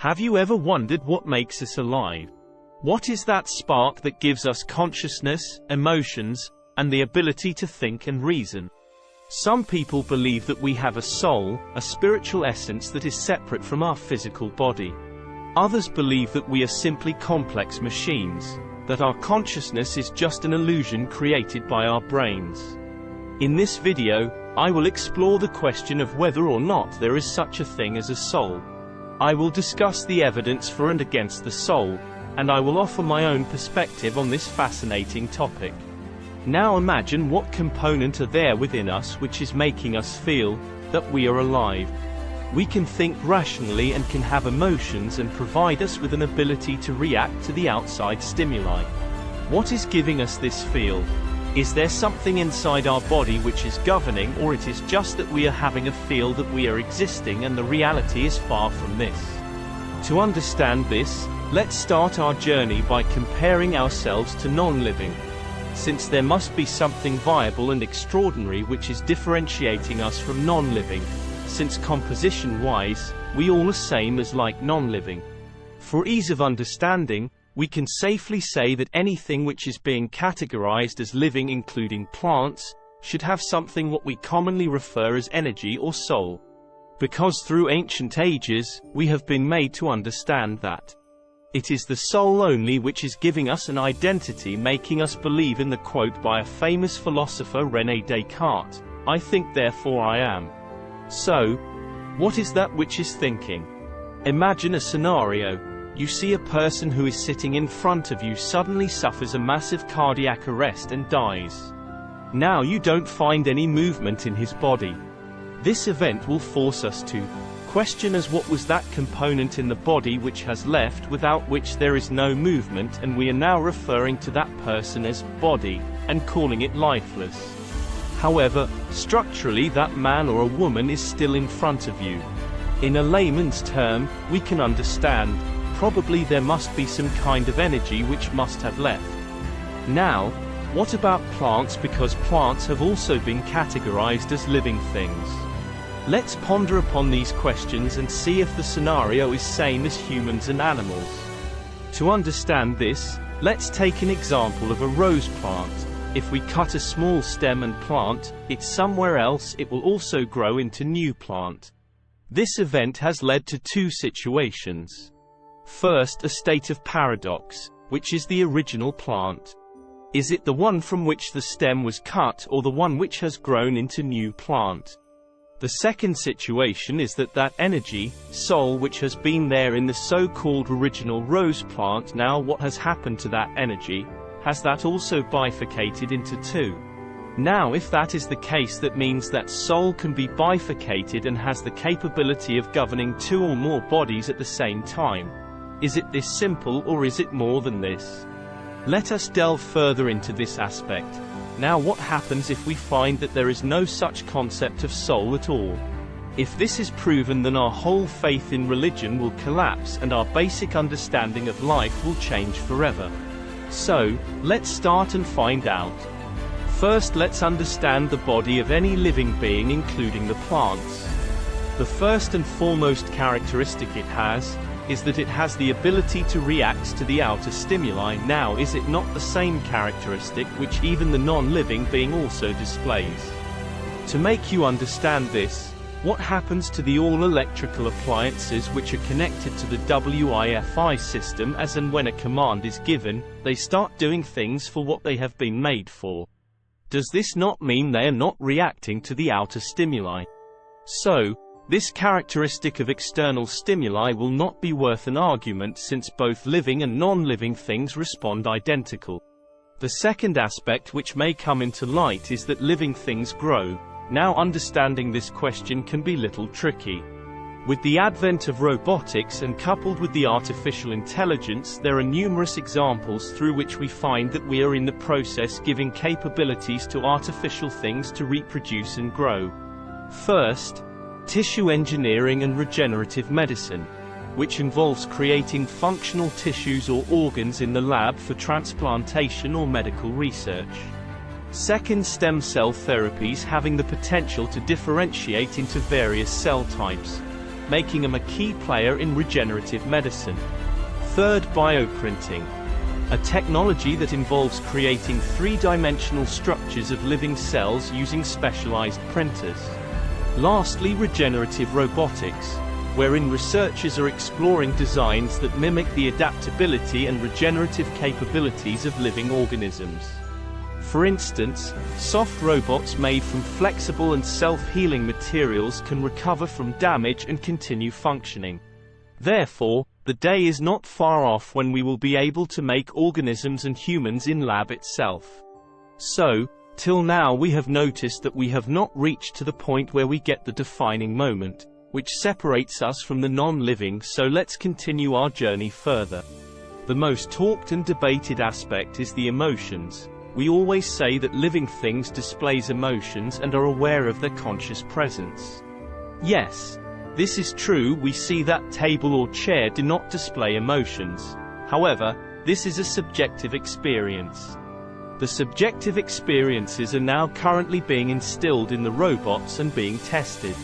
Have you ever wondered what makes us alive? What is that spark that gives us consciousness, emotions, and the ability to think and reason? Some people believe that we have a soul, a spiritual essence that is separate from our physical body. Others believe that we are simply complex machines, that our consciousness is just an illusion created by our brains. In this video, I will explore the question of whether or not there is such a thing as a soul. I will discuss the evidence for and against the soul, and I will offer my own perspective on this fascinating topic. Now imagine what component are there within us which is making us feel that we are alive. We can think rationally and can have emotions and provide us with an ability to react to the outside stimuli. What is giving us this feel? Is there something inside our body which is governing, or it is just that we are having a feel that we are existing and the reality is far from this? To understand this, let's start our journey by comparing ourselves to non-living. Since there must be something viable and extraordinary which is differentiating us from non-living, since composition-wise, we all are same as like non-living. For ease of understanding, we can safely say that anything which is being categorized as living, including plants, should have something what we commonly refer as energy or soul. Because through ancient ages, we have been made to understand that it is the soul only which is giving us an identity, making us believe in the quote by a famous philosopher René Descartes, "I think therefore I am." So, what is that which is thinking? Imagine a scenario. You see a person who is sitting in front of you suddenly suffers a massive cardiac arrest and dies. Now you don't find any movement in his body. This event will force us to question as what was that component in the body which has left, without which there is no movement, and we are now referring to that person as body, and calling it lifeless. However, structurally that man or a woman is still in front of you. In a layman's term, we can understand, probably there must be some kind of energy which must have left. Now, what about plants, because plants have also been categorized as living things? Let's ponder upon these questions and see if the scenario is same as humans and animals. To understand this, let's take an example of a rose plant. If we cut a small stem and plant it somewhere else, it will also grow into new plant. This event has led to two situations. First, a state of paradox, which is the original plant. Is it the one from which the stem was cut, or the one which has grown into new plant? The second situation is that energy, soul, which has been there in the so-called original rose plant, now what has happened to that energy? Has that also bifurcated into two? Now if that is the case, that means that soul can be bifurcated and has the capability of governing two or more bodies at the same time. Is it this simple, or is it more than this? Let us delve further into this aspect. Now what happens if we find that there is no such concept of soul at all? If this is proven, then our whole faith in religion will collapse and our basic understanding of life will change forever. So, let's start and find out. First, let's understand the body of any living being, including the plants. The first and foremost characteristic it has is that it has the ability to react to the outer stimuli. Now, is it not the same characteristic which even the non-living being also displays? To make you understand this, what happens to the all-electrical appliances which are connected to the Wi-Fi system? As and when a command is given, they start doing things for what they have been made for. Does this not mean they are not reacting to the outer stimuli? So, this characteristic of external stimuli will not be worth an argument, since both living and non-living things respond identical. The second aspect which may come into light is that living things grow. Now understanding this question can be little tricky. With the advent of robotics and coupled with the artificial intelligence, there are numerous examples through which we find that we are in the process giving capabilities to artificial things to reproduce and grow. First, tissue engineering and regenerative medicine, which involves creating functional tissues or organs in the lab for transplantation or medical research. Second, stem cell therapies, having the potential to differentiate into various cell types. making them a key player in regenerative medicine. Third, bioprinting, a technology that involves creating three-dimensional structures of living cells using specialized printers. Lastly, regenerative robotics, wherein researchers are exploring designs that mimic the adaptability and regenerative capabilities of living organisms. For instance, soft robots made from flexible and self-healing materials can recover from damage and continue functioning. Therefore, the day is not far off when we will be able to make organisms and humans in lab itself. So, till now we have noticed that we have not reached to the point where we get the defining moment, which separates us from the non-living, so let's continue our journey further. The most talked and debated aspect is the emotions. We always say that living things displays emotions and are aware of their conscious presence. Yes, this is true. We see that table or chair do not display emotions. However, this is a subjective experience. The subjective experiences are now currently being instilled in the robots and being tested.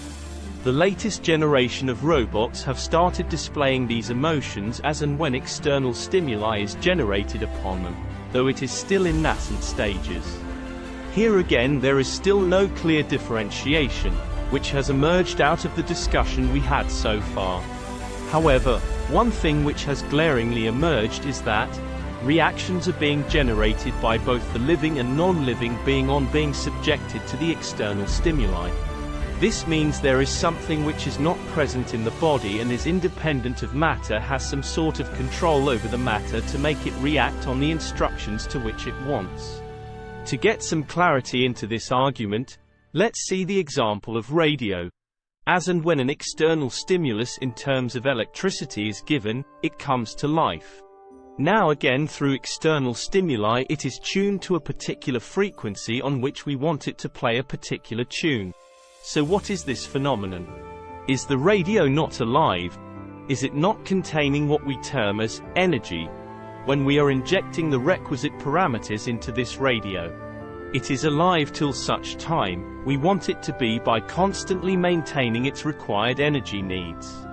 The latest generation of robots have started displaying these emotions as and when external stimuli is generated upon them, though it is still in nascent stages. Here again there is still no clear differentiation, which has emerged out of the discussion we had so far. However, one thing which has glaringly emerged is that reactions are being generated by both the living and non-living being on being subjected to the external stimuli. This means there is something which is not present in the body and is independent of matter, has some sort of control over the matter to make it react on the instructions to which it wants. To get some clarity into this argument, let's see the example of radio. As and when an external stimulus in terms of electricity is given, it comes to life. Now again, through external stimuli, it is tuned to a particular frequency on which we want it to play a particular tune. So what is this phenomenon? Is the radio not alive? Is it not containing what we term as energy? When we are injecting the requisite parameters into this radio, it is alive till such time we want it to be by constantly maintaining its required energy needs.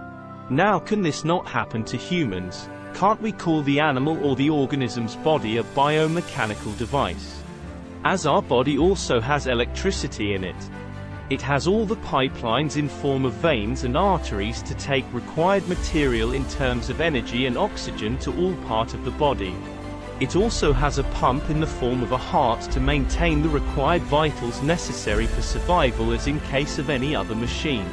Now, can this not happen to humans? Can't we call the animal or the organism's body a biomechanical device? As our body also has electricity in it. It has all the pipelines in form of veins and arteries to take required material in terms of energy and oxygen to all part of the body. It also has a pump in the form of a heart to maintain the required vitals necessary for survival as in case of any other machine.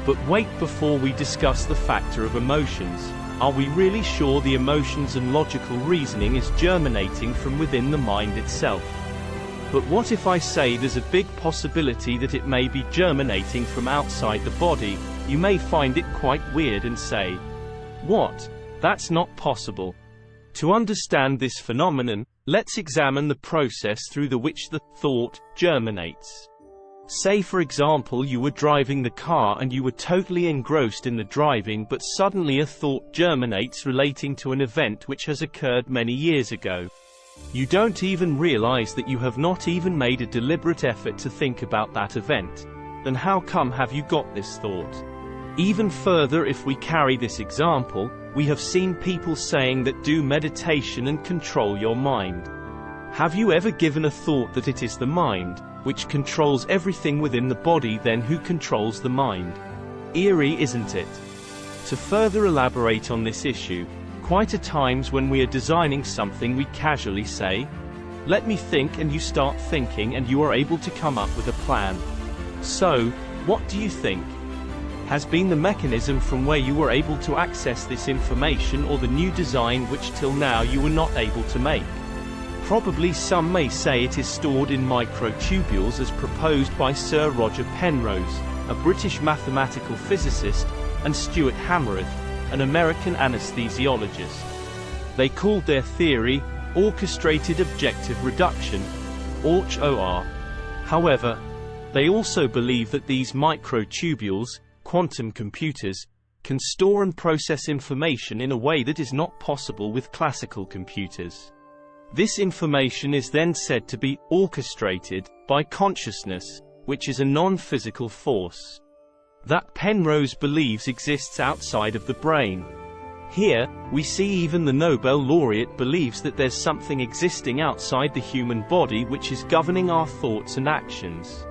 But wait, before we discuss the factor of emotions, are we really sure the emotions and logical reasoning is germinating from within the mind itself? But what if I say there's a big possibility that it may be germinating from outside the body? You may find it quite weird and say, "What? That's not possible." To understand this phenomenon, let's examine the process through which the thought germinates. Say for example you were driving the car and you were totally engrossed in the driving, but suddenly a thought germinates relating to an event which has occurred many years ago. You don't even realize that you have not even made a deliberate effort to think about that event. Then how come have you got this thought? Even further, if we carry this example, we have seen people saying that do meditation and control your mind. Have you ever given a thought that it is the mind, which controls everything within the body? Then who controls the mind? Eerie, isn't it? To further elaborate on this issue, quite at times when we are designing something we casually say, "Let me think," and you start thinking and you are able to come up with a plan. So, what do you think has been the mechanism from where you were able to access this information, or the new design which till now you were not able to make? Probably some may say it is stored in microtubules as proposed by Sir Roger Penrose, a British mathematical physicist, and Stuart Hameroth, an American anesthesiologist. They called their theory orchestrated objective reduction, OR. However, they also believe that these microtubules, quantum computers, can store and process information in a way that is not possible with classical computers. This information is then said to be orchestrated by consciousness, which is a non-physical force. that Penrose believes exists outside of the brain. Here, we see even the Nobel laureate believes that there's something existing outside the human body which is governing our thoughts and actions.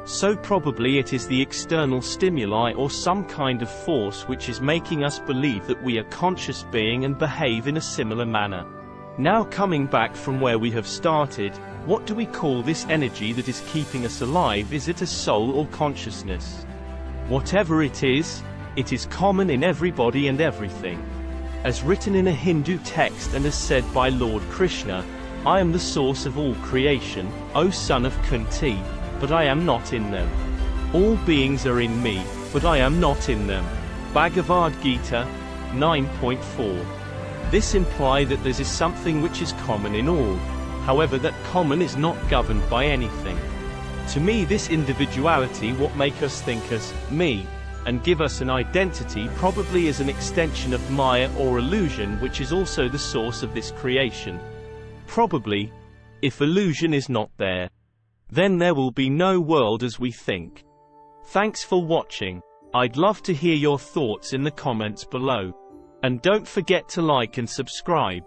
So probably it is the external stimuli or some kind of force which is making us believe that we are conscious being and behave in a similar manner. Now coming back from where we have started, what do we call this energy that is keeping us alive? Is it a soul or consciousness? Whatever it is common in everybody and everything. As written in a Hindu text and as said by Lord Krishna, I am the source of all creation, O son of Kunti, but I am not in them. All beings are in me, but I am not in them. Bhagavad Gita 9.4. This implies that there is something which is common in all, however that common is not governed by anything. To me this individuality what make us think as me, and give us an identity probably is an extension of Maya or illusion which is also the source of this creation. Probably, if illusion is not there, then there will be no world as we think. Thanks for watching. I'd love to hear your thoughts in the comments below. And don't forget to like and subscribe.